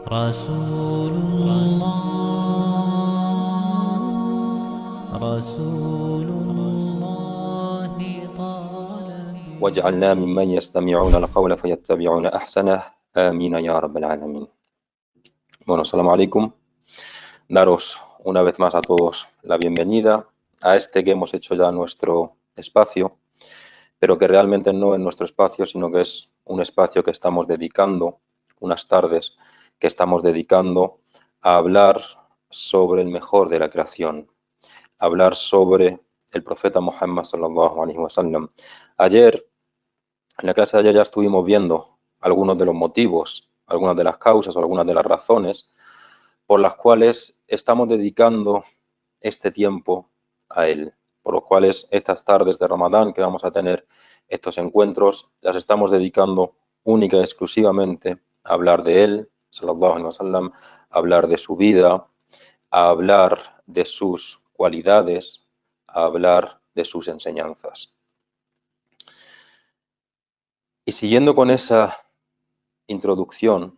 رسول الله رسول الله طالب. واجعلنا ممن يستمعون القول فيتبعون أحسنه آمين يا رب العالمين. Bueno, assalamu alaikum. Daros una vez más a todos la bienvenida a este que hemos hecho ya nuestro espacio, pero que realmente no es nuestro espacio, sino que es un espacio que estamos dedicando, unas tardes que estamos dedicando a hablar sobre el mejor de la creación, a hablar sobre el profeta Muhammad sallallahu alaihi wasallam. Ayer, en la clase de ayer ya estuvimos viendo algunos de los motivos, algunas de las causas o algunas de las razones por las cuales estamos dedicando este tiempo a él, por los cuales estas tardes de Ramadán que vamos a tener, estos encuentros, las estamos dedicando única y exclusivamente a hablar de él, sallallahu alaihi wasallam, a hablar de su vida, a hablar de sus cualidades, a hablar de sus enseñanzas. Y siguiendo con esa introducción,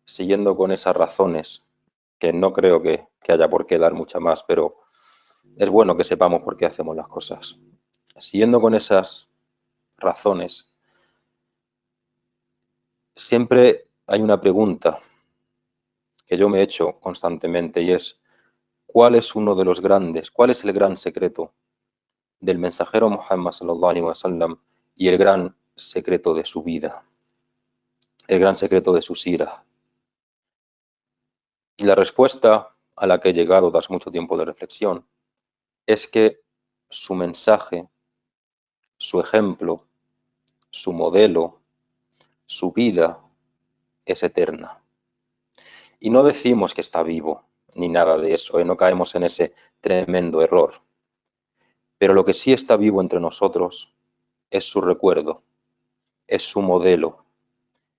siguiendo con esas razones, que no creo que haya por qué dar mucha más, pero es bueno que sepamos por qué hacemos las cosas. Siguiendo con esas razones, siempre hay una pregunta que yo me he hecho constantemente y es, ¿cuál es uno de los grandes, cuál es el gran secreto del mensajero Muhammad sallallahu alaihi wasallam y el gran secreto de su vida, el gran secreto de su sira? Y la respuesta a la que he llegado tras mucho tiempo de reflexión es que su mensaje, su ejemplo, su modelo, su vida es eterna. Y no decimos que está vivo, ni nada de eso, no caemos en ese tremendo error. Pero lo que sí está vivo entre nosotros es su recuerdo, es su modelo.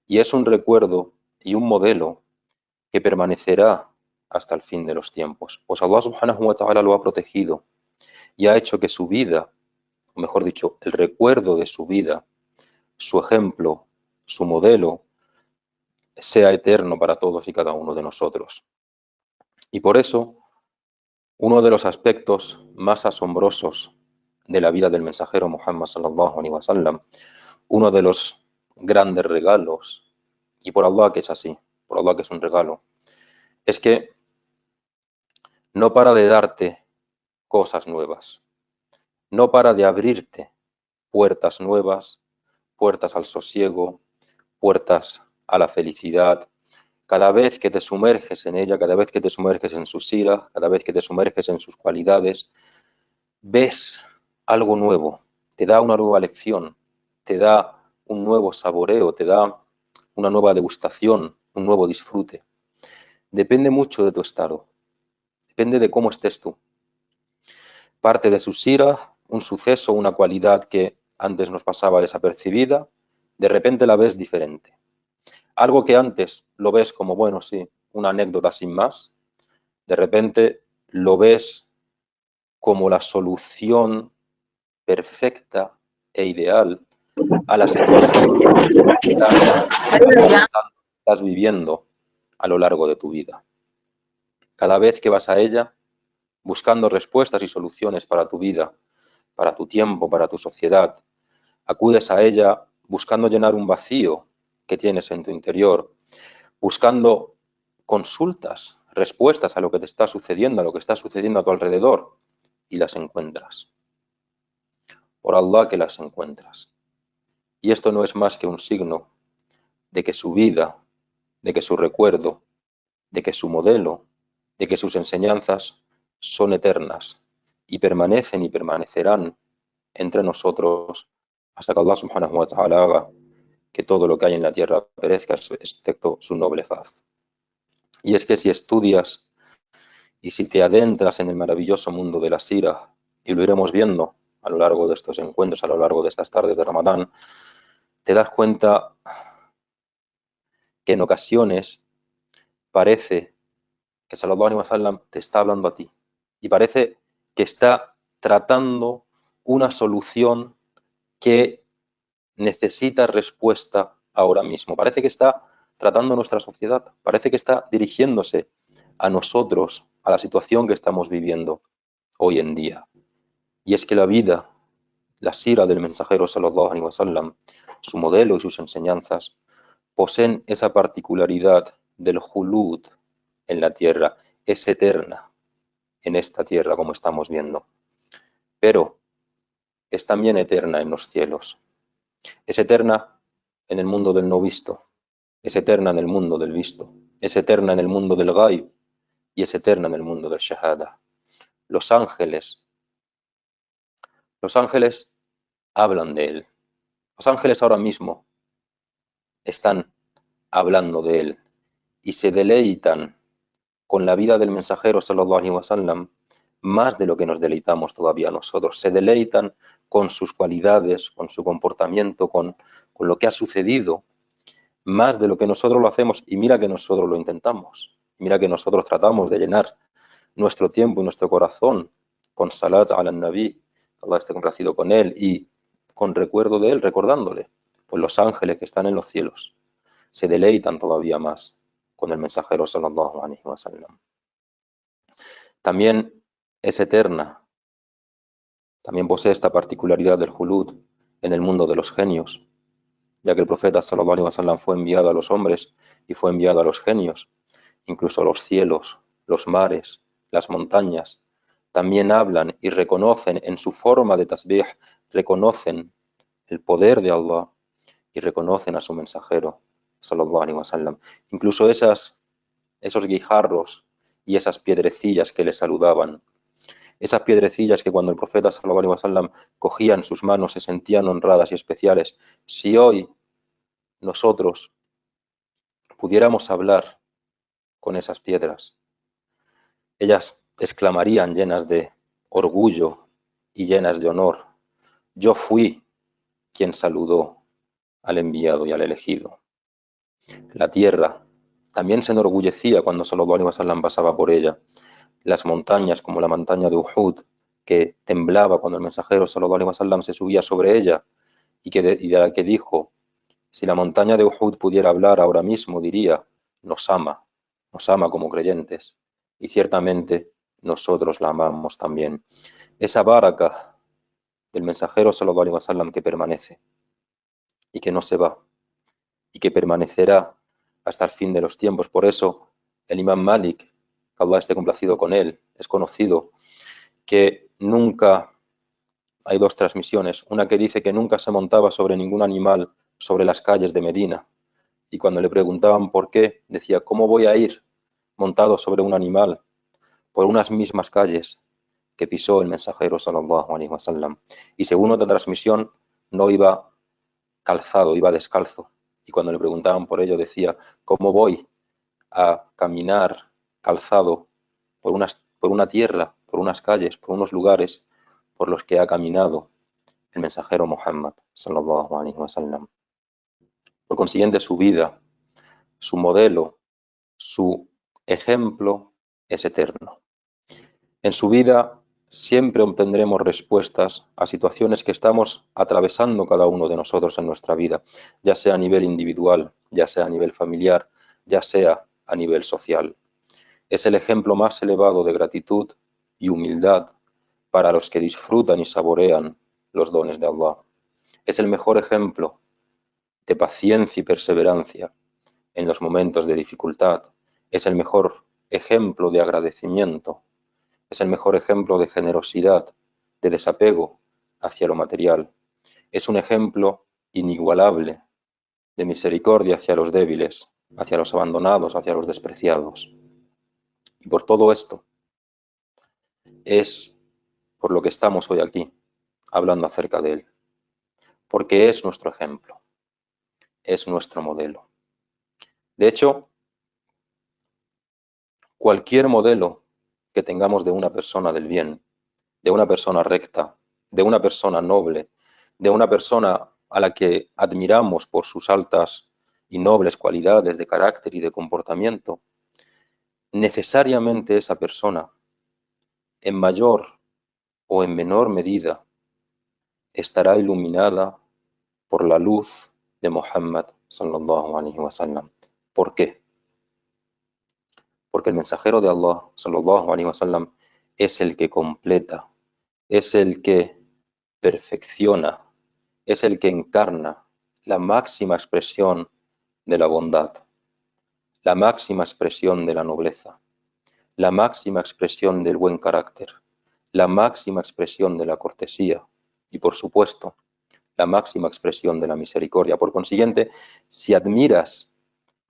Y es un recuerdo y un modelo que permanecerá hasta el fin de los tiempos. Pues Allah subhanahu wa ta'ala lo ha protegido y ha hecho que su vida, o mejor dicho, el recuerdo de su vida, su ejemplo, su modelo, sea eterno para todos y cada uno de nosotros. Y por eso, uno de los aspectos más asombrosos de la vida del mensajero Muhammad sallallahu alaihi wasallam, uno de los grandes regalos, y por Allah que es así, por Allah que es un regalo, es que no para de darte cosas nuevas, no para de abrirte puertas nuevas, puertas al sosiego, puertas a la felicidad. Cada vez que te sumerges en ella, cada vez que te sumerges en su sira, cada vez que te sumerges en sus cualidades, ves algo nuevo, te da una nueva lección, te da un nuevo saboreo, te da una nueva degustación, un nuevo disfrute. Depende mucho de tu estado, depende de cómo estés tú. Parte de su sira, un suceso, una cualidad que antes nos pasaba desapercibida, de repente la ves diferente. Algo que antes lo ves como, bueno, sí, una anécdota sin más, de repente lo ves como la solución perfecta e ideal a la situación que estás viviendo a lo largo de tu vida. Cada vez que vas a ella buscando respuestas y soluciones para tu vida, para tu tiempo, para tu sociedad, acudes a ella buscando llenar un vacío que tienes en tu interior, buscando consultas, respuestas a lo que te está sucediendo, a lo que está sucediendo a tu alrededor, y las encuentras. Por Allah que las encuentras. Y esto no es más que un signo de que su vida, de que su recuerdo, de que su modelo, de que sus enseñanzas son eternas y permanecen y permanecerán entre nosotros hasta que Allah subhanahu wa ta'ala haga que todo lo que hay en la tierra perezca excepto su noble faz. Y es que si estudias y si te adentras en el maravilloso mundo de la sira, y lo iremos viendo a lo largo de estos encuentros, a lo largo de estas tardes de Ramadán, te das cuenta que en ocasiones parece que sallallahu alaihi wasallam te está hablando a ti y parece que está tratando una solución que necesita respuesta ahora mismo. Parece que está tratando nuestra sociedad. Parece que está dirigiéndose a nosotros, a la situación que estamos viviendo hoy en día. Y es que la vida, la sira del mensajero sallallahu alaihi wasallam, su modelo y sus enseñanzas poseen esa particularidad del julud en la tierra, es eterna en esta tierra como estamos viendo, pero es también eterna en los cielos, es eterna en el mundo del no visto, es eterna en el mundo del visto, es eterna en el mundo del ghaib y es eterna en el mundo del shahada. Los ángeles hablan de él. Los ángeles ahora mismo están hablando de él y se deleitan con la vida del mensajero sallallahu alaihi wasallam más de lo que nos deleitamos todavía nosotros. Se deleitan con sus cualidades, con su comportamiento, con lo que ha sucedido, más de lo que nosotros lo hacemos. Y mira que nosotros lo intentamos. Mira que nosotros tratamos de llenar nuestro tiempo y nuestro corazón con salat ala nabi, que Allah esté complacido con él, y con recuerdo de él, recordándole. Pues los ángeles que están en los cielos se deleitan todavía más con el mensajero sallallahu alaihi wasallam. También es eterna, también posee esta particularidad del julud en el mundo de los genios, ya que el profeta sallallahu alaihi wasallam fue enviado a los hombres y fue enviado a los genios. Incluso los cielos, los mares, las montañas, también hablan y reconocen en su forma de tasbih, reconocen el poder de Allah y reconocen a su mensajero sallallahu alaihi wasallam. Incluso esos guijarros y esas piedrecillas que le saludaban, esas piedrecillas que cuando el profeta sallallahu alaihi wasallam cogía en sus manos se sentían honradas y especiales. Si hoy nosotros pudiéramos hablar con esas piedras, ellas exclamarían llenas de orgullo y llenas de honor: yo fui quien saludó al enviado y al elegido. La tierra también se enorgullecía cuando sallallahu alaihi wasallam pasaba por ella. Las montañas, como la montaña de Uhud, que temblaba cuando el mensajero sallallahu alaihi wasallam se subía sobre ella, y de la que dijo: si la montaña de Uhud pudiera hablar ahora mismo, diría: nos ama como creyentes, y ciertamente nosotros la amamos también. Esa baraka del mensajero sallallahu alaihi wasallam que permanece y que no se va y que permanecerá hasta el fin de los tiempos. Por eso el imam Malik, que Allah esté complacido con él, es conocido que nunca, hay dos transmisiones, una que dice que nunca se montaba sobre ningún animal sobre las calles de Medina, y cuando le preguntaban por qué, decía: ¿cómo voy a ir montado sobre un animal por unas mismas calles que pisó el mensajero sallallahu alaihi wasallam? Y según otra transmisión, no iba calzado, iba descalzo. Y cuando le preguntaban por ello, decía: ¿cómo voy a caminar calzado por una tierra, por unas calles, por unos lugares por los que ha caminado el mensajero Muhammad sallallahu alaihi wasallam? Por consiguiente, su vida, su modelo, su ejemplo es eterno. En su vida siempre obtendremos respuestas a situaciones que estamos atravesando cada uno de nosotros en nuestra vida, ya sea a nivel individual, ya sea a nivel familiar, ya sea a nivel social. Es el ejemplo más elevado de gratitud y humildad para los que disfrutan y saborean los dones de Allah. Es el mejor ejemplo de paciencia y perseverancia en los momentos de dificultad. Es el mejor ejemplo de agradecimiento. Es el mejor ejemplo de generosidad, de desapego hacia lo material. Es un ejemplo inigualable de misericordia hacia los débiles, hacia los abandonados, hacia los despreciados. Y por todo esto es por lo que estamos hoy aquí, hablando acerca de él. Porque es nuestro ejemplo, es nuestro modelo. De hecho, cualquier modelo que tengamos de una persona del bien, de una persona recta, de una persona noble, de una persona a la que admiramos por sus altas y nobles cualidades de carácter y de comportamiento, necesariamente esa persona, en mayor o en menor medida, estará iluminada por la luz de Muhammad sallallahu alaihi wasallam. ¿Por qué? Porque el mensajero de Allah, sallallahu alaihi wasallam, es el que completa, es el que perfecciona, es el que encarna la máxima expresión de la bondad, la máxima expresión de la nobleza, la máxima expresión del buen carácter, la máxima expresión de la cortesía y, por supuesto, la máxima expresión de la misericordia. Por consiguiente, si admiras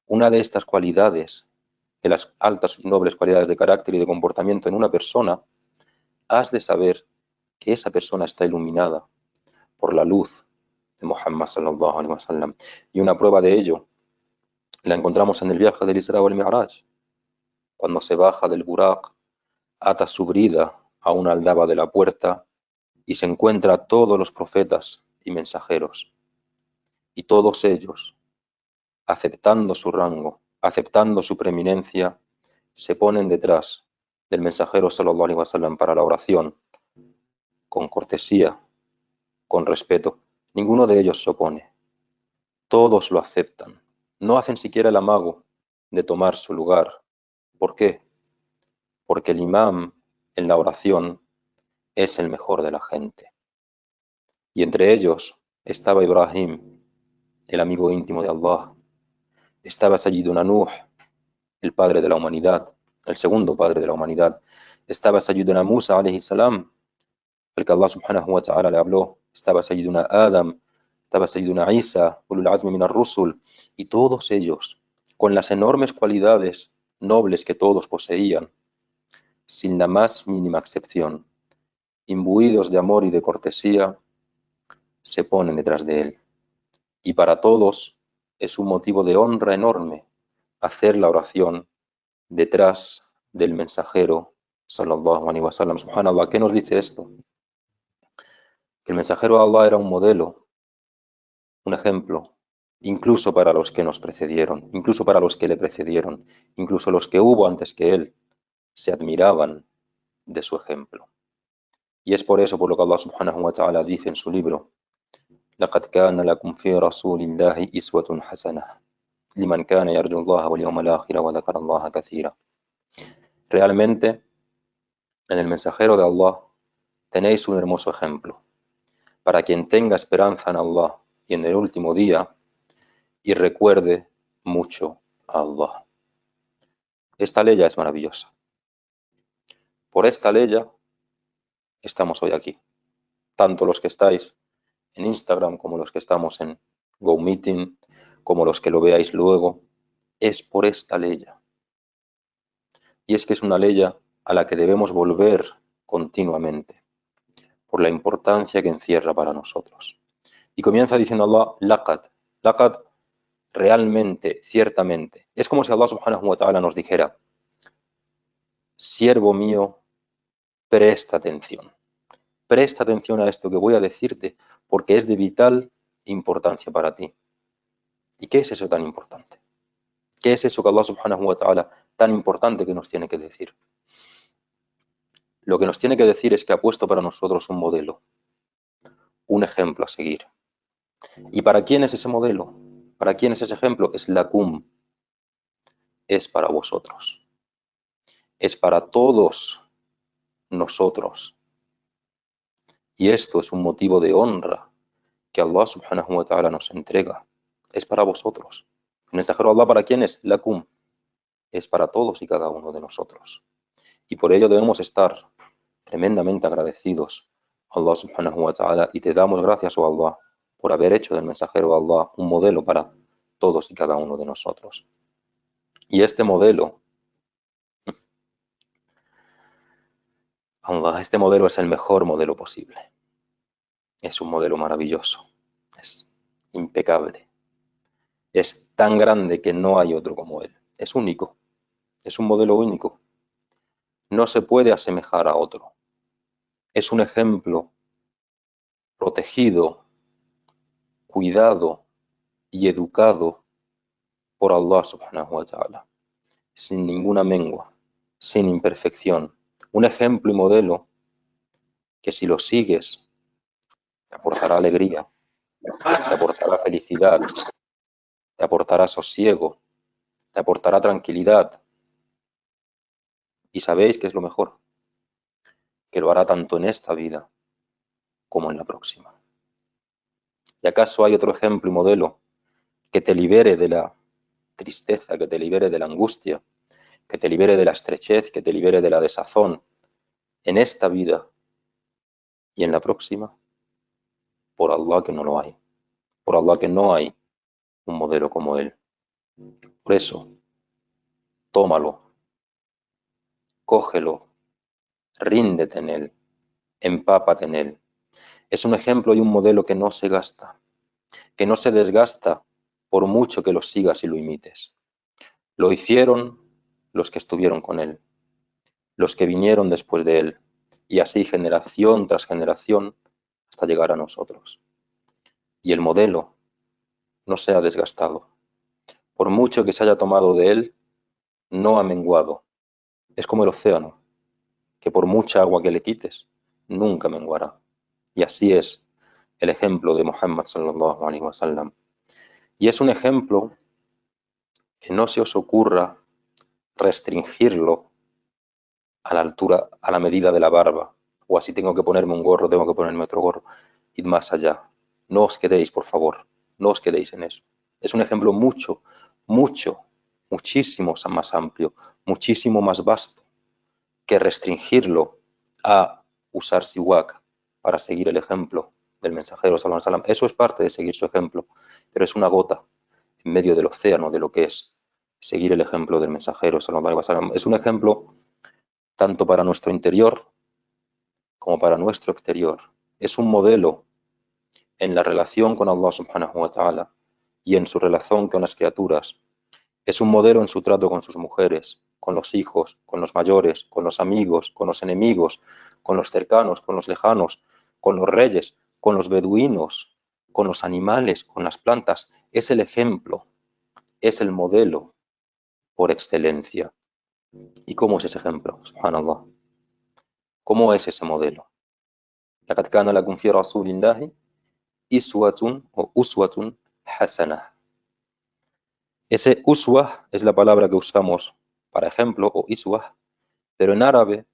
una de estas cualidades, de las altas y nobles cualidades de carácter y de comportamiento en una persona, has de saber que esa persona está iluminada por la luz de Muhammad sallallahu alaihi wasallam. Y una prueba de ello la encontramos en el viaje del Isra wal Mi'raj, cuando se baja del Buraq, ata su brida a una aldaba de la puerta y se encuentra a todos los profetas y mensajeros, y todos ellos, aceptando su rango, aceptando su preeminencia, se ponen detrás del mensajero sallallahu alaihi wasallam para la oración, con cortesía, con respeto. Ninguno de ellos se opone, todos lo aceptan, no hacen siquiera el amago de tomar su lugar. ¿Por qué? Porque el imam en la oración es el mejor de la gente. Y entre ellos estaba Ibrahim, el amigo íntimo de Allah. Estaba Sayyiduna Nuh, el padre de la humanidad, el segundo padre de la humanidad. Estaba Sayyiduna Musa, alayhi salam, el que Allah subhanahu wa ta'ala le habló. Estaba Sayyiduna Adam, estaba Sayyiduna Isa, ulul azmi min ar-rusul, y todos ellos, con las enormes cualidades nobles que todos poseían, sin la más mínima excepción, imbuidos de amor y de cortesía, se ponen detrás de él. Y para todos es un motivo de honra enorme hacer la oración detrás del mensajero sallallahu alaihi wasallam. Subhanallah, ¿qué nos dice esto? Que el mensajero de Allah era un modelo, un ejemplo, incluso para los que nos precedieron, incluso para los que le precedieron, incluso los que hubo antes que él, se admiraban de su ejemplo. Y es por eso por lo que Allah subhanahu wa ta'ala dice en su libro: لقد كان لكم في رسول الله إسوة حسنة لمن كان يرجو الله واليوم الآخر وذكر الله كثيرا. Realmente, en el mensajero de Allah tenéis un hermoso ejemplo para quien tenga esperanza en Allah y en el último día y recuerde mucho a Allah. Esta ley es maravillosa. Por esta ley estamos hoy aquí. Tanto los que estáis en Instagram como los que estamos en GoMeeting, como los que lo veáis luego, es por esta ley. Y es que es una ley a la que debemos volver continuamente, por la importancia que encierra para nosotros. Y comienza diciendo Allah, laqad. Laqad, realmente, ciertamente. Es como si Allah subhanahu wa ta'ala nos dijera: siervo mío, presta atención. Presta atención a esto que voy a decirte, porque es de vital importancia para ti. ¿Y qué es eso tan importante? ¿Qué es eso que Allah subhanahu wa ta'ala tan importante que nos tiene que decir? Lo que nos tiene que decir es que ha puesto para nosotros un modelo, un ejemplo a seguir. ¿Y para quién es ese modelo? ¿Para quién es ese ejemplo? Es lakum, es para vosotros, es para todos nosotros. Y esto es un motivo de honra que Allah subhanahu wa ta'ala nos entrega. Es para vosotros. El mensajero de Allah, ¿para quién es? Lakum, es para todos y cada uno de nosotros. Y por ello debemos estar tremendamente agradecidos a Allah subhanahu wa ta'ala, y te damos gracias, oh Allah, por haber hecho del mensajero de Allah un modelo para todos y cada uno de nosotros. Y este modelo, Allah, este modelo es el mejor modelo posible. Es un modelo maravilloso, es impecable, es tan grande que no hay otro como él. Es único, es un modelo único. No se puede asemejar a otro. Es un ejemplo protegido, cuidado y educado por Allah subhanahu wa ta'ala, sin ninguna mengua, sin imperfección. Un ejemplo y modelo que si lo sigues te aportará alegría, te aportará felicidad, te aportará sosiego, te aportará tranquilidad. Y sabéis que es lo mejor, que lo hará tanto en esta vida como en la próxima. ¿Y acaso hay otro ejemplo y modelo que te libere de la tristeza, que te libere de la angustia, que te libere de la estrechez, que te libere de la desazón en esta vida y en la próxima? Por Allah que no lo hay. Por Allah que no hay un modelo como él. Por eso, tómalo, cógelo, ríndete en él, empápate en él. Es un ejemplo y un modelo que no se gasta, que no se desgasta por mucho que lo sigas y lo imites. Lo hicieron los que estuvieron con él, los que vinieron después de él, y así generación tras generación hasta llegar a nosotros. Y el modelo no se ha desgastado. Por mucho que se haya tomado de él, no ha menguado. Es como el océano, que por mucha agua que le quites, nunca menguará. Y así es el ejemplo de Muhammad sallallahu alaihi wasallam. Y es un ejemplo que no se os ocurra restringirlo a la altura, a la medida de la barba, o así tengo que ponerme un gorro, tengo que ponerme otro gorro. Id más allá. No os quedéis, por favor, no os quedéis en eso. Es un ejemplo muchísimo más amplio, muchísimo más vasto que restringirlo a usar siwak para seguir el ejemplo del mensajero sallallahu alaihi wasallam. Eso es parte de seguir su ejemplo, pero es una gota en medio del océano de lo que es seguir el ejemplo del mensajero sallallahu alaihi wasallam. Es un ejemplo tanto para nuestro interior como para nuestro exterior. Es un modelo en la relación con Allah subhanahu wa ta'ala y en su relación con las criaturas. Es un modelo en su trato con sus mujeres, con los hijos, con los mayores, con los amigos, con los enemigos, con los cercanos, con los lejanos, con los reyes, con los beduinos, con los animales, con las plantas. Es el ejemplo, es el modelo por excelencia. ¿Y cómo es ese ejemplo? Subhanallah. ¿Cómo es ese modelo? لقد كان لكم في رسول الله إسوة o uswatun hasanah. Ese uswa es la palabra que usamos para ejemplo o iswa, pero en árabe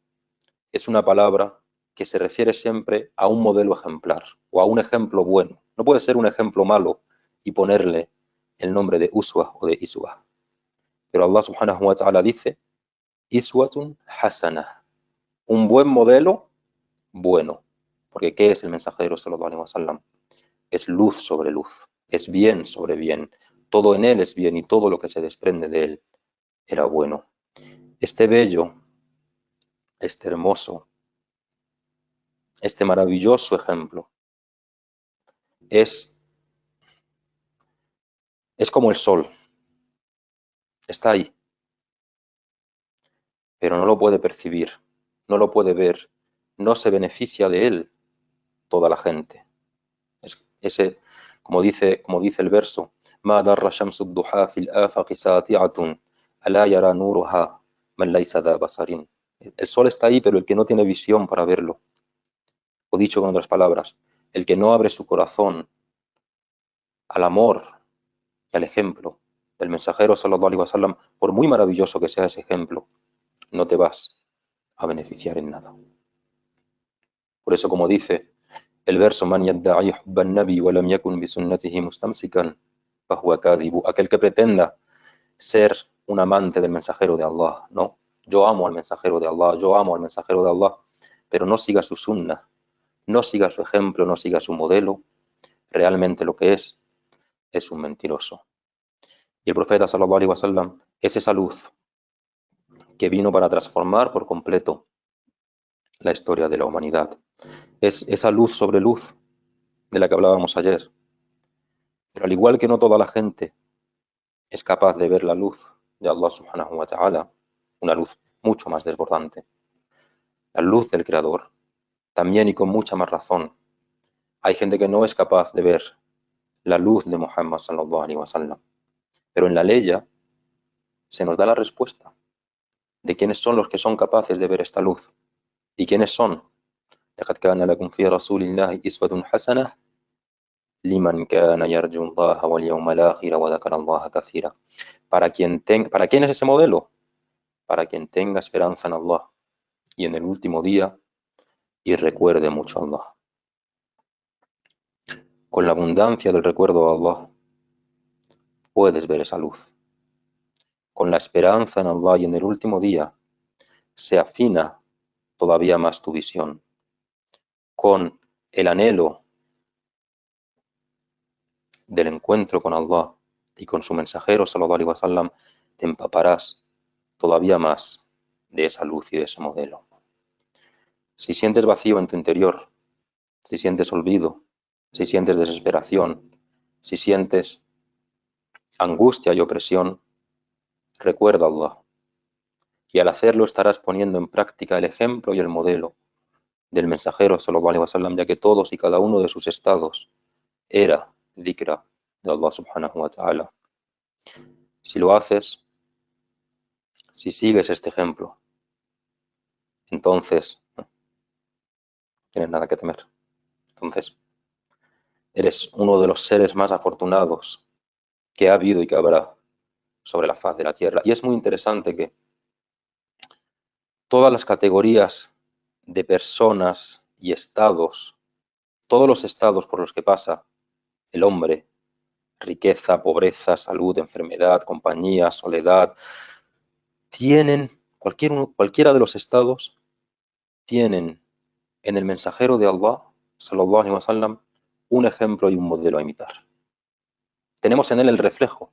es una palabra que se refiere siempre a un modelo ejemplar o a un ejemplo bueno. No puede ser un ejemplo malo y ponerle el nombre de uswa o de iswa. Pero Allah subhanahu wa ta'ala dice iswatun hasanah, un buen modelo bueno. Porque ¿qué es el mensajero sallallahu alaihi wasallam? Es luz sobre luz, es bien sobre bien. Todo en él es bien y todo lo que se desprende de él era bueno. Este bello, este hermoso, este maravilloso ejemplo es como el sol. Está ahí, pero no lo puede percibir, no lo puede ver, no se beneficia de él toda la gente. Ese, como dice el verso, ما ضر شمس الضحى في الآفاق ساطعة ألا يرى نورها من ليس ذا بصر. El sol está ahí, pero el que no tiene visión para verlo. O dicho con otras palabras, el que no abre su corazón al amor y al ejemplo del mensajero sallallahu alaihi wasallam, por muy maravilloso que sea ese ejemplo, no te vas a beneficiar en nada. Por eso, como dice el verso, man yadda'i hubban nabi wa lam yakun bi sunnatihi mustamsikan fahuwa kadhibu, aquel que pretenda ser un amante del mensajero de Allah, no, yo amo al mensajero de Allah, yo amo al mensajero de Allah, pero no siga su sunna, no siga su ejemplo, no siga su modelo, realmente lo que es un mentiroso. Y el profeta sallallahu alaihi wasallam es esa luz que vino para transformar por completo la historia de la humanidad. Es esa luz sobre luz de la que hablábamos ayer. Pero al igual que no toda la gente es capaz de ver la luz de Allah subhanahu wa ta'ala, una luz mucho más desbordante, la luz del Creador, también y con mucha más razón, hay gente que no es capaz de ver la luz de Muhammad sallallahu alaihi wasallam. Pero en la ley se nos da la respuesta de quiénes son los que son capaces de ver esta luz. ¿Y quiénes son? لقد كان لكم في رسول الله إسوة حسنة لمن كان يرجو الله واليوم الآخر وذكر الله كثيرا. ¿Para quién es ese modelo? Para quien tenga esperanza en Allah y en el último día y recuerde mucho a Allah. Con la abundancia del recuerdo a Allah puedes ver esa luz. Con la esperanza en Allah y en el último día se afina todavía más tu visión. Con el anhelo del encuentro con Allah y con su mensajero sallallahu alaihi wasallam te empaparás todavía más de esa luz y de ese modelo. Si sientes vacío en tu interior, si sientes olvido, si sientes desesperación, si sientes angustia y opresión, recuerda a Allah. Y al hacerlo estarás poniendo en práctica el ejemplo y el modelo del mensajero sallallahu alaihi wasallam, ya que todos y cada uno de sus estados era dhikra de Allah subhanahu wa ta'ala. Si lo haces, si sigues este ejemplo, entonces no tienes nada que temer. Entonces, eres uno de los seres más afortunados que ha habido y que habrá sobre la faz de la tierra. Y es muy interesante que todas las categorías de personas y estados, todos los estados por los que pasa el hombre, riqueza, pobreza, salud, enfermedad, compañía, soledad, tienen, cualquiera de los estados, tienen en el mensajero de Allah, sallallahu alaihi wasallam, un ejemplo y un modelo a imitar. Tenemos en él el reflejo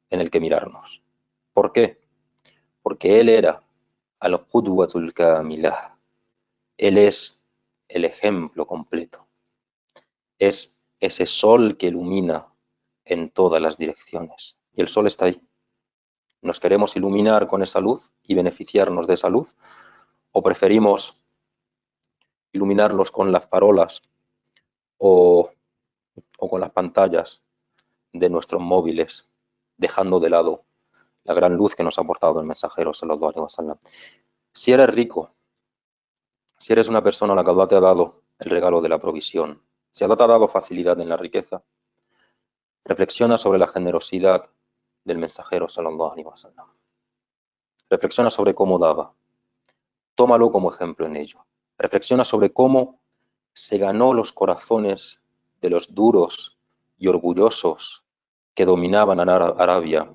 en el que mirarnos. ¿Por qué? Porque él era al-Qudwatul Kamilah. Él es el ejemplo completo. Es ese sol que ilumina en todas las direcciones. Y el sol está ahí. ¿Nos queremos iluminar con esa luz y beneficiarnos de esa luz? ¿O preferimos iluminarlos con las farolas o con las pantallas de nuestros móviles, dejando de lado la gran luz que nos ha aportado el mensajero sallallahu alaihi wasallam? Si eres rico, si eres una persona a la que Allah te ha dado el regalo de la provisión, si Allah te ha dado facilidad en la riqueza, reflexiona sobre la generosidad del mensajero sallallahu alaihi wasallam. Reflexiona sobre cómo daba. Tómalo como ejemplo en ello. Reflexiona sobre cómo se ganó los corazones de los duros y orgullosos que dominaban a Arabia,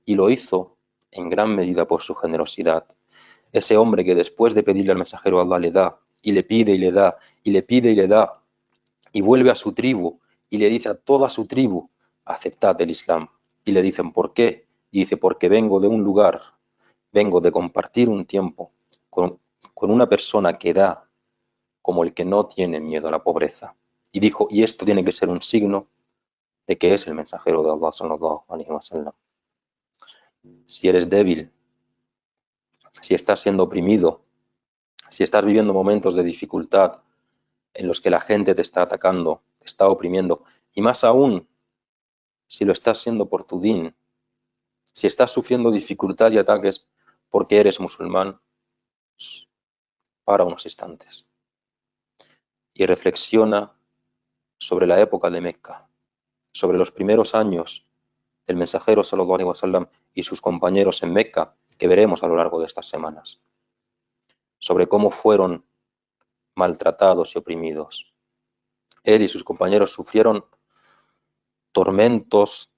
y lo hizo en gran medida por su generosidad. Ese hombre que después de pedirle al mensajero Allah le da, y le pide y le da, y le pide y le da, y vuelve a su tribu y le dice a toda su tribu, aceptad el Islam. Y le dicen, ¿por qué? Y dice, porque vengo de un lugar, vengo de compartir un tiempo con una persona que da como el que no tiene miedo a la pobreza. Y dijo, y esto tiene que ser un signo de que es el mensajero de Allah sallallahu alaihi wasallam. Si eres débil, si estás siendo oprimido, si estás viviendo momentos de dificultad en los que la gente te está atacando, te está oprimiendo, y más aún si lo estás siendo por tu din, si estás sufriendo dificultad y ataques porque eres musulmán, para unos instantes y reflexiona sobre la época de Meca, sobre los primeros años del mensajero sallallahu alaihi wasallam y sus compañeros en Meca, que veremos a lo largo de estas semanas, sobre cómo fueron maltratados y oprimidos. Él y sus compañeros sufrieron tormentos,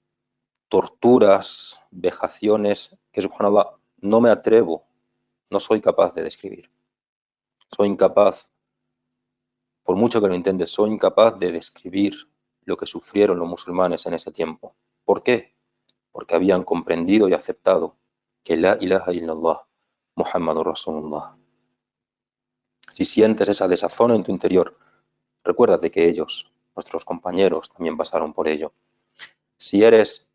torturas, vejaciones que, subhanallah, no me atrevo, no soy capaz de describir. Soy incapaz, por mucho que lo intente, soy incapaz de describir lo que sufrieron los musulmanes en ese tiempo. ¿Por qué? Porque habían comprendido y aceptado que la ilaha illallah, Muhammadur Rasulullah. Si sientes esa desazón en tu interior, recuérdate que ellos, nuestros compañeros, también pasaron por ello. Si eres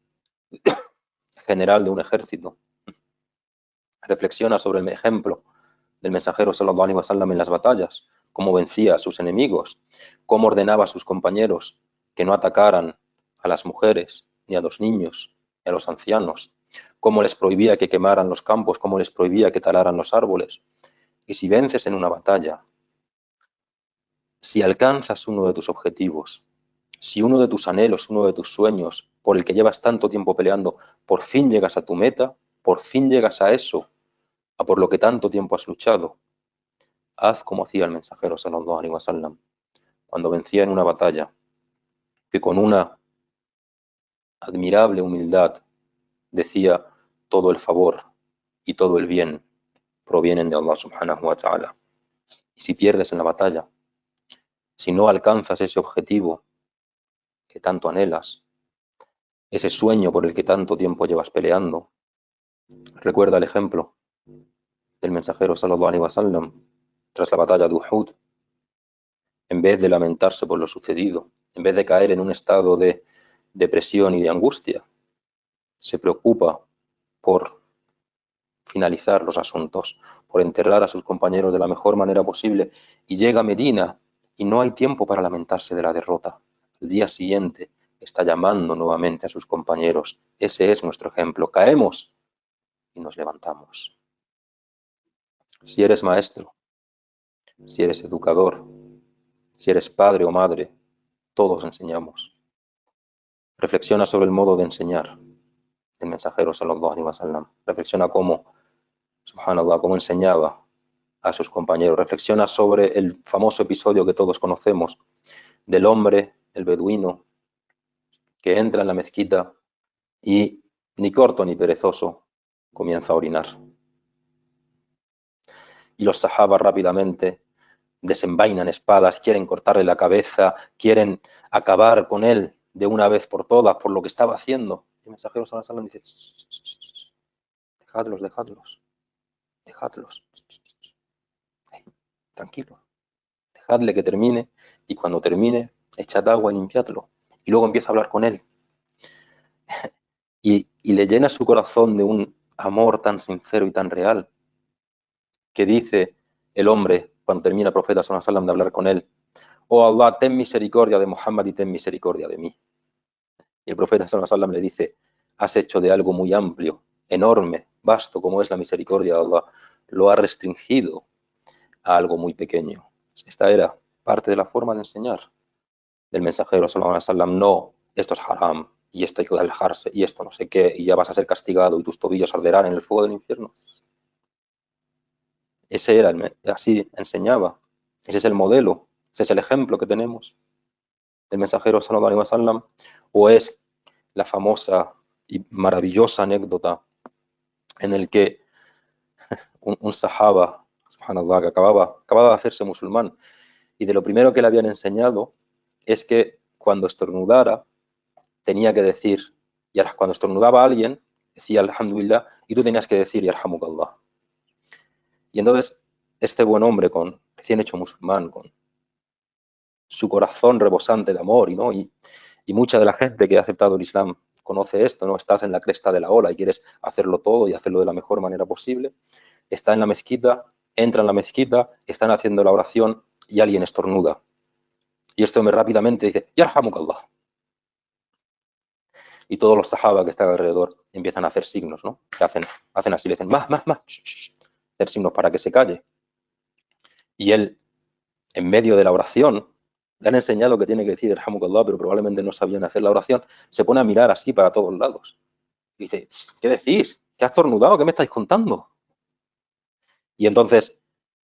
general de un ejército, reflexiona sobre el ejemplo del mensajero sallallahu alaihi wasallam en las batallas, cómo vencía a sus enemigos, cómo ordenaba a sus compañeros que no atacaran a las mujeres, ni a los niños, ni a los ancianos, cómo les prohibía que quemaran los campos, cómo les prohibía que talaran los árboles. Y si vences en una batalla, si alcanzas uno de tus objetivos, Si uno de tus anhelos, uno de tus sueños, por el que llevas tanto tiempo peleando, por fin llegas a tu meta, por fin llegas a eso, a por lo que tanto tiempo has luchado, haz como hacía el mensajero sallallahu alaihi wasallam cuando vencía en una batalla, que con una admirable humildad decía: todo el favor y todo el bien provienen de Allah subhanahu wa ta'ala. Y si pierdes en la batalla, si no alcanzas ese objetivo que tanto anhelas, ese sueño por el que tanto tiempo llevas peleando, recuerda el ejemplo del mensajero sallallahu alaihi wasallam tras la batalla de Uhud. En vez de lamentarse por lo sucedido, en vez de caer en un estado de depresión y de angustia, se preocupa por finalizar los asuntos, por enterrar a sus compañeros de la mejor manera posible, y llega a Medina y no hay tiempo para lamentarse de la derrota. Al día siguiente está llamando nuevamente a sus compañeros. Ese es nuestro ejemplo. Caemos y nos levantamos. Si eres maestro, si eres educador, si eres padre o madre, todos enseñamos. Reflexiona sobre el modo de enseñar del mensajero sallallahu alaihi wasallam. Reflexiona cómo, subhanallah, cómo enseñaba a sus compañeros. Reflexiona sobre el famoso episodio que todos conocemos del hombre, el beduino, que entra en la mezquita y, ni corto ni perezoso, comienza a orinar. Y los sahabas rápidamente desenvainan espadas, quieren cortarle la cabeza, quieren acabar con él de una vez por todas por lo que estaba haciendo. Y el mensajero sallallahu alaihi wasallam dice: dejadlos, dejadlos, dejadlos. Tranquilo, dejadle que termine, y cuando termine, echad agua y limpiadlo. Y luego empieza a hablar con él. Y le llena su corazón de un amor tan sincero y tan real, que dice el hombre, cuando termina el profeta sallallahu alaihi wasallam de hablar con él: oh Allah, ten misericordia de Muhammad y ten misericordia de mí. Y el profeta sallallahu alaihi wasallam le dice: has hecho de algo muy amplio, enorme, vasto como es la misericordia de Allah, lo has restringido a algo muy pequeño. Esta era parte de la forma de enseñar del mensajero sallallahu alaihi wasallam. No, esto es haram, y esto hay que alejarse, y esto no sé qué, y ya vas a ser castigado, y tus tobillos arderán en el fuego del infierno. Ese era, así enseñaba. Ese es el modelo, ese es el ejemplo que tenemos del mensajero sallallahu alaihi wasallam. O es la famosa y maravillosa anécdota en el que un sahaba, subhanallah, que acababa de hacerse musulmán, y de lo primero que le habían enseñado es que cuando estornudara tenía que decir, y ahora cuando estornudaba a alguien decía alhamdulillah, y tú tenías que decir yarhamukallah. Y entonces este buen hombre, con recién hecho musulmán, con su corazón rebosante de amor, y mucha de la gente que ha aceptado el Islam conoce esto, ¿no? Estás en la cresta de la ola y quieres hacerlo todo y hacerlo de la mejor manera posible. Está en la mezquita, entra en la mezquita, están haciendo la oración y alguien estornuda. Y este hombre rápidamente dice yarhamukallah. Y todos los sahaba que están alrededor empiezan a hacer signos, ¿no? Hacen así, le dicen más, hacer signos para que se calle. Y él, en medio de la oración, le han enseñado que tiene que decir yarhamukallah, pero probablemente no sabían hacer la oración, se pone a mirar así para todos lados. Y dice: ¿qué decís? ¿Qué has estornudado? ¿Qué me estáis contando? Y entonces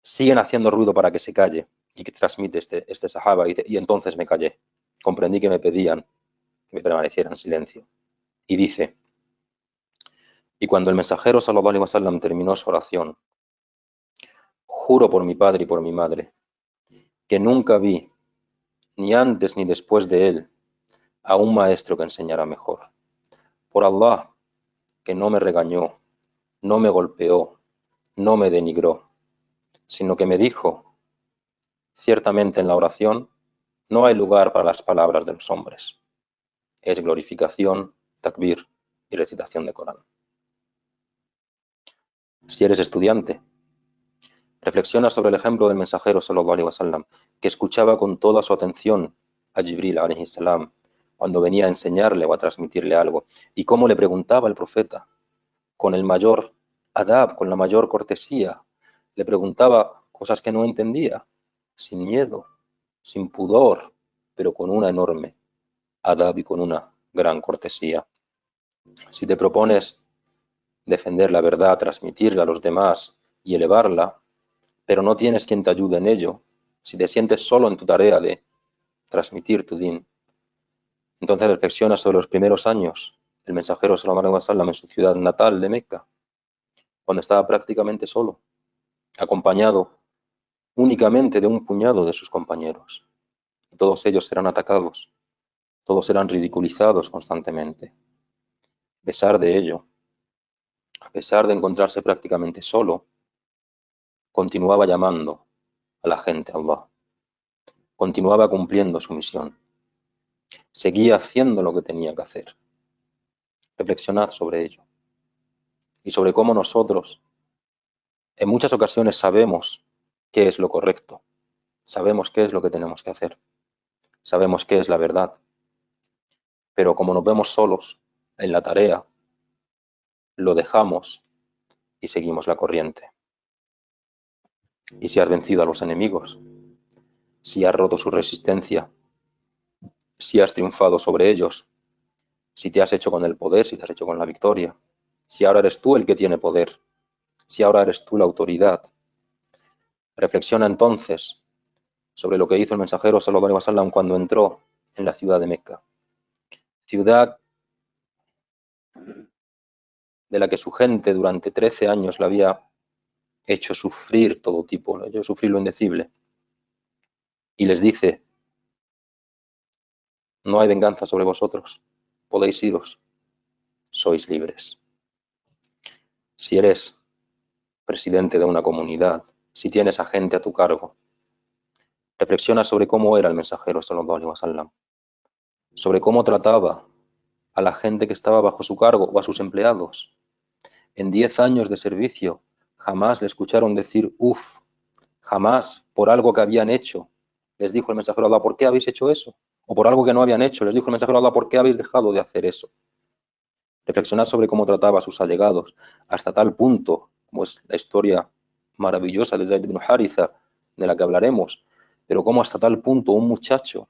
siguen haciendo ruido para que se calle, y que transmite este sahaba, y dice: y entonces me callé. Comprendí que me pedían que me permaneciera en silencio. Y dice: y cuando el mensajero sallallahu alaihi wasallam terminó su oración, juro por mi padre y por mi madre, que nunca vi, ni antes ni después de él, a un maestro que enseñara mejor. Por Allah, que no me regañó, no me golpeó, no me denigró, sino que me dijo: ciertamente en la oración no hay lugar para las palabras de los hombres. Es glorificación, takbir y recitación de Corán. Si eres estudiante, reflexiona sobre el ejemplo del mensajero sallallahu alaihi wasallam, que escuchaba con toda su atención a Jibril alaihi salam cuando venía a enseñarle o a transmitirle algo, y cómo le preguntaba el profeta con el mayor adab, con la mayor cortesía, le preguntaba cosas que no entendía, sin miedo, sin pudor, pero con una enorme adab y con una gran cortesía. Si te propones defender la verdad, transmitirla a los demás y elevarla, pero no tienes quien te ayude en ello, si te sientes solo en tu tarea de transmitir tu din, entonces reflexiona sobre los primeros años del mensajero sallallahu alaihi wasallam en su ciudad natal de Meca, cuando estaba prácticamente solo, acompañado únicamente de un puñado de sus compañeros. Todos ellos eran atacados, todos eran ridiculizados constantemente. A pesar de ello, a pesar de encontrarse prácticamente solo, continuaba llamando a la gente a Allah, continuaba cumpliendo su misión, seguía haciendo lo que tenía que hacer. Reflexionad sobre ello y sobre cómo nosotros en muchas ocasiones sabemos qué es lo correcto, sabemos qué es lo que tenemos que hacer, sabemos qué es la verdad, pero como nos vemos solos en la tarea, lo dejamos y seguimos la corriente. Y si has vencido a los enemigos, si has roto su resistencia, si has triunfado sobre ellos, si te has hecho con el poder, si te has hecho con la victoria, si ahora eres tú el que tiene poder, si ahora eres tú la autoridad, reflexiona entonces sobre lo que hizo el mensajero sallallahu alaihi wasallam cuando entró en la ciudad de Meca, ciudad de la que su gente durante 13 años la había hecho sufrir todo tipo, ¿no? Hecho sufrir lo indecible. Y les dice, no hay venganza sobre vosotros, podéis iros, sois libres. Si eres presidente de una comunidad, si tienes a gente a tu cargo, reflexiona sobre cómo era el mensajero sallallahu alaihi wasallam, sobre cómo trataba a la gente que estaba bajo su cargo o a sus empleados. En 10 años de servicio jamás le escucharon decir uff, jamás por algo que habían hecho les dijo el mensajero de Allah, ¿por qué habéis hecho eso? O por algo que no habían hecho les dijo el mensajero de Allah, ¿por qué habéis dejado de hacer eso? Reflexionar sobre cómo trataba a sus allegados hasta tal punto, como es la historia maravillosa de Zayd ibn Haritha, de la que hablaremos, pero cómo hasta tal punto un muchacho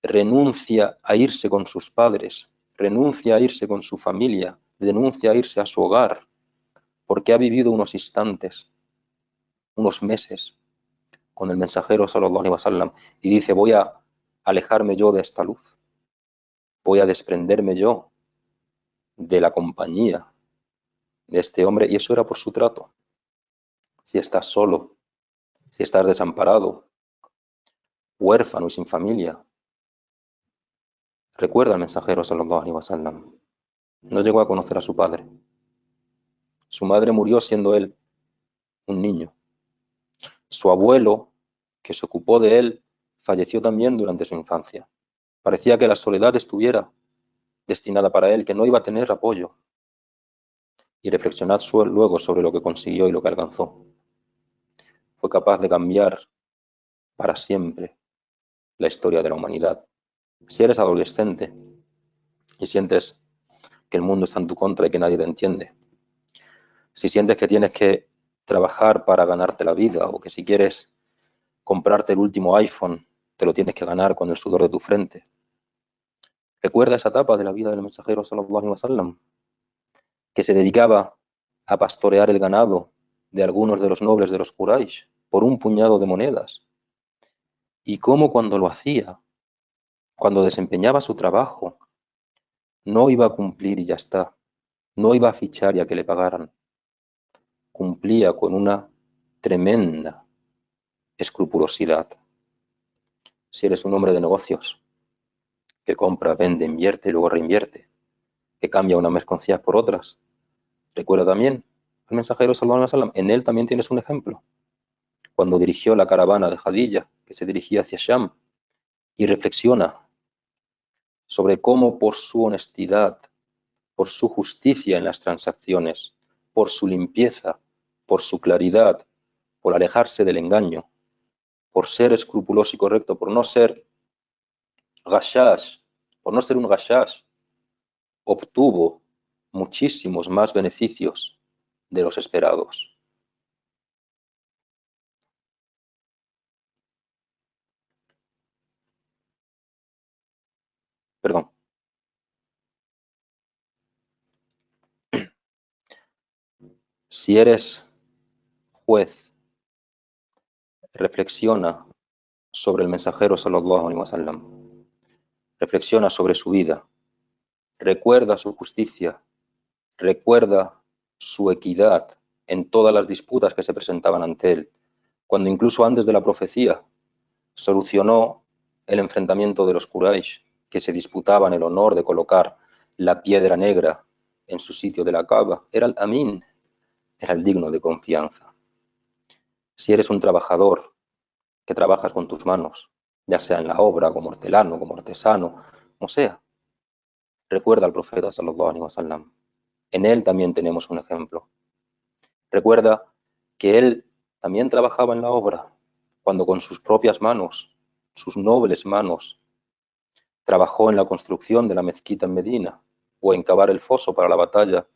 renuncia a irse con sus padres, renuncia a irse con su familia, renuncia a irse a su hogar, porque ha vivido unos instantes, unos meses, con el mensajero sallallahu alaihi wasallam, y dice, voy a alejarme yo de esta luz, voy a desprenderme yo de la compañía de este hombre, y eso era por su trato. Si estás solo, si estás desamparado, huérfano y sin familia, recuerda al mensajero sallallahu alaihi wasallam. No llegó a conocer a su padre. Su madre murió siendo él un niño. Su abuelo, que se ocupó de él, falleció también durante su infancia. Parecía que la soledad estuviera destinada para él, que no iba a tener apoyo. Y reflexionad luego sobre lo que consiguió y lo que alcanzó. Fue capaz de cambiar para siempre la historia de la humanidad. Si eres adolescente y sientes que el mundo está en tu contra y que nadie te entiende, si sientes que tienes que trabajar para ganarte la vida o que si quieres comprarte el último iPhone, te lo tienes que ganar con el sudor de tu frente, recuerda esa etapa de la vida del mensajero sallallahu alaihi wasallam, que se dedicaba a pastorear el ganado de algunos de los nobles de los Quraysh por un puñado de monedas, y cómo cuando lo hacía, cuando desempeñaba su trabajo, no iba a cumplir y ya está, no iba a fichar y a que le pagaran, cumplía con una tremenda escrupulosidad. Si eres un hombre de negocios, que compra, vende, invierte y luego reinvierte, que cambia unas mercancías por otras, recuerda también al mensajero sallallahu alaihi wasallam, en él también tienes un ejemplo. Cuando dirigió la caravana de Jadilla, que se dirigía hacia Sham, y reflexiona sobre cómo por su honestidad, por su justicia en las transacciones, por su limpieza, por su claridad, por alejarse del engaño, por ser escrupuloso y correcto, por no ser gashash, por no ser un gashash, obtuvo muchísimos más beneficios de los esperados. Perdón. Si eres juez, reflexiona sobre el mensajero sallallahu alaihi wasallam. Reflexiona sobre su vida. Recuerda su justicia. Recuerda su equidad en todas las disputas que se presentaban ante él, cuando incluso antes de la profecía solucionó el enfrentamiento de los Quraysh, que se disputaban el honor de colocar la piedra negra en su sitio de la Kaaba. Era el Amin, era el digno de confianza. Si eres un trabajador que trabajas con tus manos, ya sea en la obra, como hortelano, como artesano, como sea, recuerda al profeta sallallahu alaihi wasallam. En él también tenemos un ejemplo. Recuerda que él también trabajaba en la obra, cuando con sus propias manos, sus nobles manos, trabajó en la construcción de la mezquita en Medina o en cavar el foso para la batalla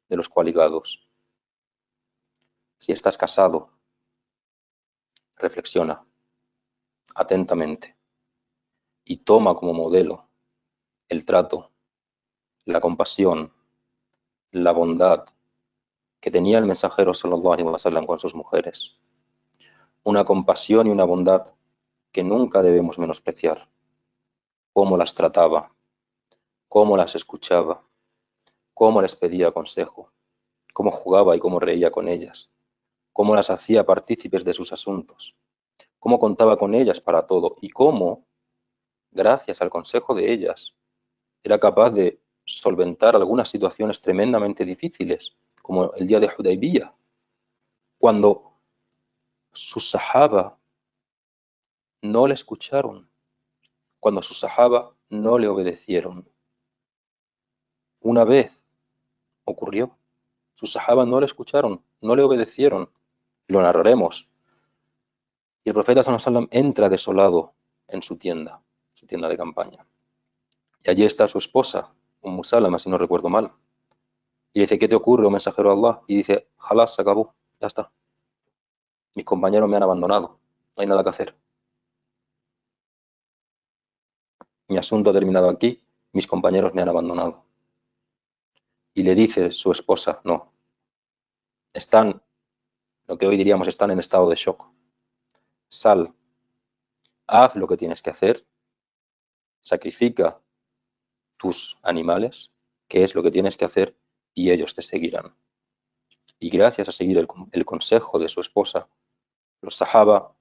de los coaligados. Si estás casado, reflexiona atentamente y toma como modelo el trato, la compasión, la bondad que tenía el mensajero sallallahu alaihi wasallam con sus mujeres. Una compasión y una bondad que nunca debemos menospreciar. Cómo las trataba, cómo las escuchaba, cómo les pedía consejo, cómo jugaba y cómo reía con ellas, cómo las hacía partícipes de sus asuntos, cómo contaba con ellas para todo y cómo, gracias al consejo de ellas, era capaz de solventar algunas situaciones tremendamente difíciles, como el día de Hudaybiyah, cuando sus sahaba no le escucharon, cuando sus sahaba no le obedecieron. Una vez ocurrió, sus sahaba no le escucharon, no le obedecieron, lo narraremos. Y el profeta sallallahu alaihi wasallam entra desolado en su tienda de campaña. Y allí está su esposa, Salama, si no recuerdo mal. Y dice, ¿qué te ocurre, oh mensajero de Allah? Y dice, Jalás, se acabó, ya está. Mis compañeros me han abandonado, no hay nada que hacer. Mi asunto ha terminado aquí, mis compañeros me han abandonado. Y le dice su esposa, no, están, lo que hoy diríamos, están en estado de shock. Sal, haz lo que tienes que hacer, sacrifica tus animales, que es lo que tienes que hacer, y ellos te seguirán. Y gracias a seguir el consejo de su esposa, los sahaba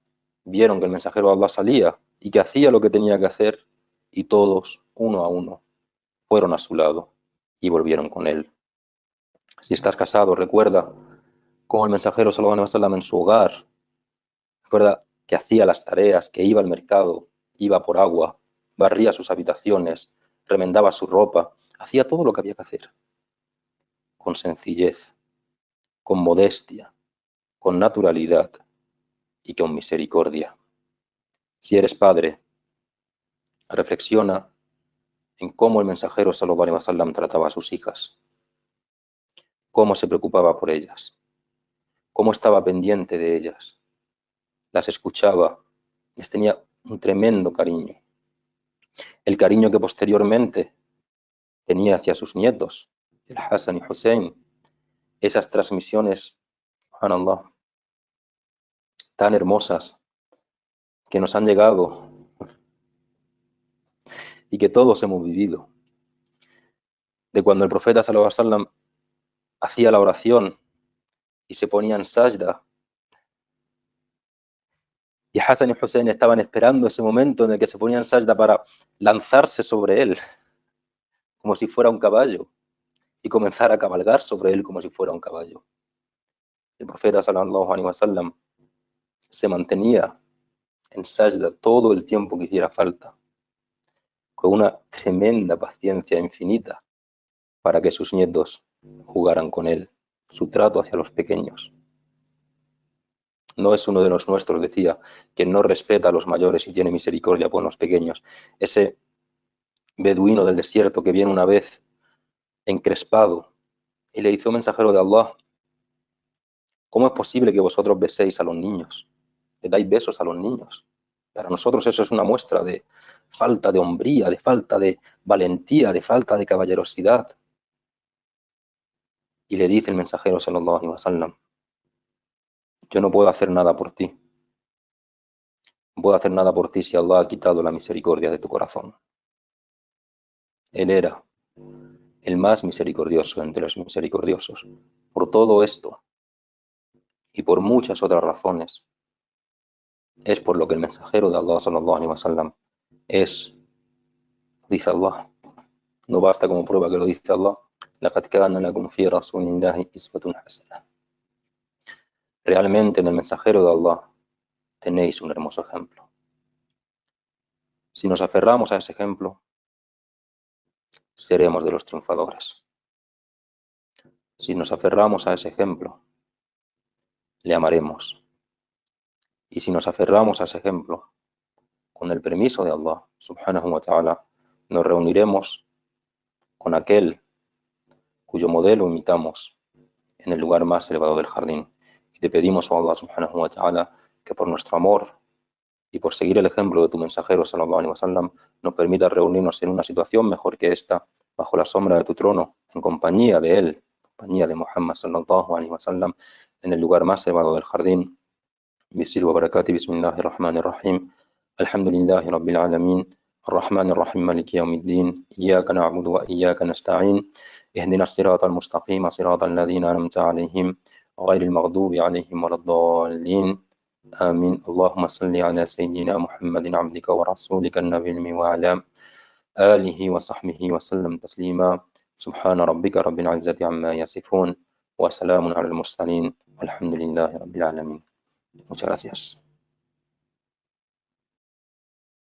vieron que el mensajero de Allah salía y que hacía lo que tenía que hacer, y todos, uno a uno, fueron a su lado y volvieron con él. Si estás casado, recuerda cómo el mensajero sallallahu alaihi wasallam en su hogar, recuerda que hacía las tareas, que iba al mercado, iba por agua, barría sus habitaciones, remendaba su ropa, hacía todo lo que había que hacer, con sencillez, con modestia, con naturalidad y con misericordia. Si eres padre, reflexiona en cómo el mensajero sallallahu alaihi wasallam trataba a sus hijas, cómo se preocupaba por ellas, cómo estaba pendiente de ellas, las escuchaba, les tenía un tremendo cariño. El cariño que posteriormente tenía hacia sus nietos, el Hassan y Hussein, esas transmisiones, subhanallah, tan hermosas que nos han llegado y que todos hemos vivido. De cuando el profeta sallallahu alaihi wasallam hacía la oración y se ponía en sajda, y Hassan y Hussein estaban esperando ese momento en el que se ponían en sajda para lanzarse sobre él, como si fuera un caballo, y comenzar a cabalgar sobre él como si fuera un caballo. El profeta sallallahu alaihi wasallam se mantenía en sajda todo el tiempo que hiciera falta, con una tremenda paciencia infinita para que sus nietos jugaran con él, su trato hacia los pequeños. No es uno de los nuestros, decía, que no respeta a los mayores y tiene misericordia por los pequeños. Ese beduino del desierto que viene una vez encrespado y le dice, mensajero de Allah, ¿cómo es posible que vosotros beséis a los niños? Le dais besos a los niños. Para nosotros eso es una muestra de falta de hombría, de falta de valentía, de falta de caballerosidad. Y le dice el mensajero sallallahu alaihi wasallam: yo no puedo hacer nada por ti. No puedo hacer nada por ti si Allah ha quitado la misericordia de tu corazón. Él era el más misericordioso entre los misericordiosos. Por todo esto y por muchas otras razones, es por lo que el mensajero de Allah sallallahu alaihi wasallam es, dice Allah, no basta como prueba que lo dice Allah, لَقَدْ كَانَ لَكُمْ فِي رَسُولِ اللَّهِ أُسْوَةٌ حَسَنَةٌ. Realmente en el mensajero de Allah tenéis un hermoso ejemplo. Si nos aferramos a ese ejemplo, seremos de los triunfadores. Si nos aferramos a ese ejemplo, le amaremos. Y si nos aferramos a ese ejemplo, con el permiso de Allah, subhanahu wa ta'ala, nos reuniremos con aquel cuyo modelo imitamos en el lugar más elevado del jardín. Y te pedimos, oh Allah, subhanahu wa ta'ala, que por nuestro amor y por seguir el ejemplo de tu mensajero, sallallahu alaihi wasallam, nos permita reunirnos en una situación mejor que esta, bajo la sombra de tu trono, en compañía de él, en compañía de Muhammad, sallallahu alaihi wasallam, en el lugar más elevado del jardín. بسر وبركاته بسم الله الرحمن الرحيم الحمد لله رب العالمين الرحمن الرحيم مالك يوم الدين إياك نعبد وإياك نستعين اهدنا الصراط المستقيم صراط الذين أنعمت عليهم غير المغضوب عليهم ولا الضالين آمين اللهم صل على سيدنا محمد عبدك ورسولك النبي الأمي وعلى آله وصحبه وسلم تسليما سبحان ربك رب العزة عما يصفون وسلام على المرسلين والحمد لله رب العالمين. Muchas gracias.